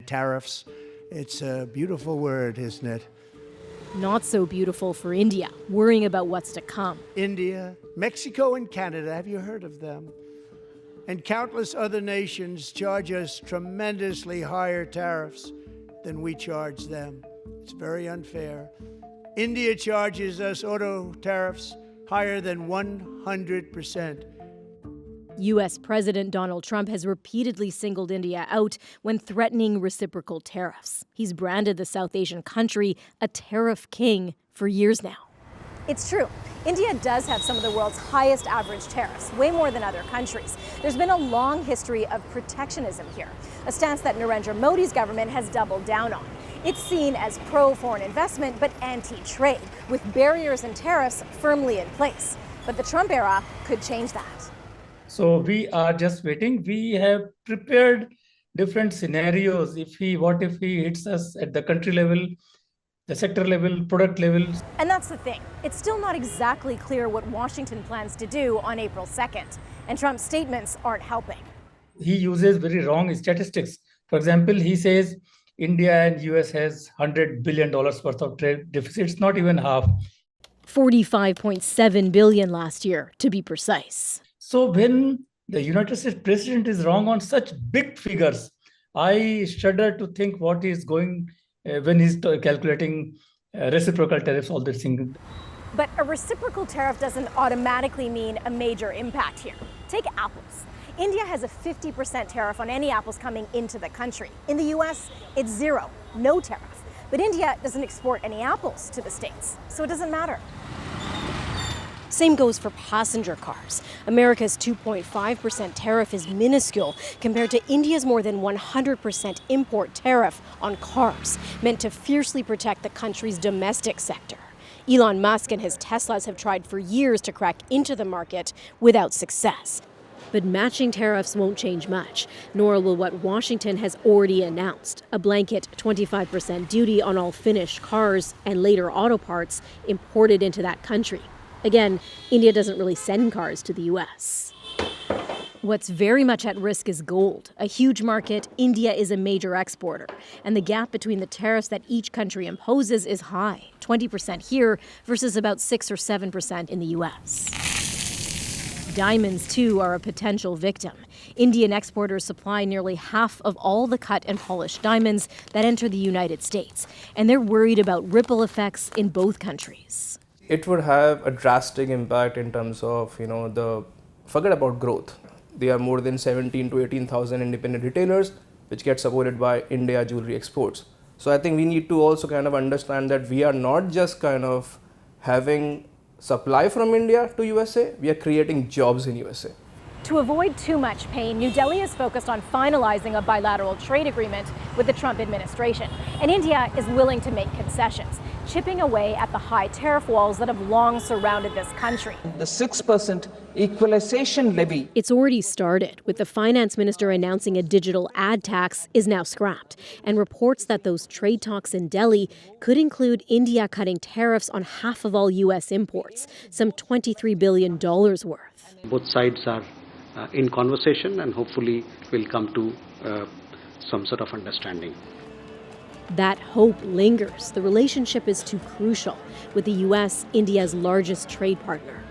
tariffs. It's a beautiful word, isn't it? Not so beautiful for India, worrying about what's to come. India, Mexico, and Canada, have you heard of them? And countless other nations charge us tremendously higher tariffs than we charge them. It's very unfair. India charges us auto tariffs higher than 100%. U.S. President Donald Trump has repeatedly singled India out when threatening reciprocal tariffs. He's branded the South Asian country a tariff king for years now. It's true. India does have some of the world's highest average tariffs, way more than other countries. There's been a long history of protectionism here, a stance that Narendra Modi's government has doubled down on. It's seen as pro-foreign investment but anti-trade, with barriers and tariffs firmly in place. But the Trump era could change that. So we are just waiting. We have prepared different scenarios. What if he hits us at the country level, the sector level, product level? And that's the thing. It's still not exactly clear what Washington plans to do on April 2nd. And Trump's statements aren't helping. He uses very wrong statistics. For example, he says India and US has $100 billion worth of trade deficit. It's not even half. $45.7 billion last year, to be precise. So when the United States president is wrong on such big figures, I shudder to think what is going when he's calculating reciprocal tariffs, all these things. But a reciprocal tariff doesn't automatically mean a major impact here. Take apples. India has a 50% tariff on any apples coming into the country. In the U.S., it's zero, no tariff. But India doesn't export any apples to the States, so it doesn't matter. Same goes for passenger cars. America's 2.5% tariff is minuscule compared to India's more than 100% import tariff on cars, meant to fiercely protect the country's domestic sector. Elon Musk and his Teslas have tried for years to crack into the market without success. But matching tariffs won't change much, nor will what Washington has already announced, a blanket 25% duty on all finished cars and later auto parts imported into that country. Again, India doesn't really send cars to the U.S. What's very much at risk is gold. A huge market, India is a major exporter. And the gap between the tariffs that each country imposes is high, 20% here versus about 6 or 7% in the U.S. Diamonds, too, are a potential victim. Indian exporters supply nearly half of all the cut and polished diamonds that enter the United States. And they're worried about ripple effects in both countries. It would have a drastic impact in terms of, forget about growth. There are more than 17 to 18,000 independent retailers which get supported by India jewelry exports. So I think we need to also kind of understand that we are not just kind of having supply from India to USA, we are creating jobs in USA. To avoid too much pain, New Delhi is focused on finalizing a bilateral trade agreement with the Trump administration. And India is willing to make concessions, chipping away at the high tariff walls that have long surrounded this country. The 6% equalization levy. It's already started, with the finance minister announcing a digital ad tax is now scrapped, and reports that those trade talks in Delhi could include India cutting tariffs on half of all U.S. imports, some $23 billion worth. Both sides are in conversation and hopefully will come to some sort of understanding. That hope lingers. The relationship is too crucial, with the U.S. India's largest trade partner.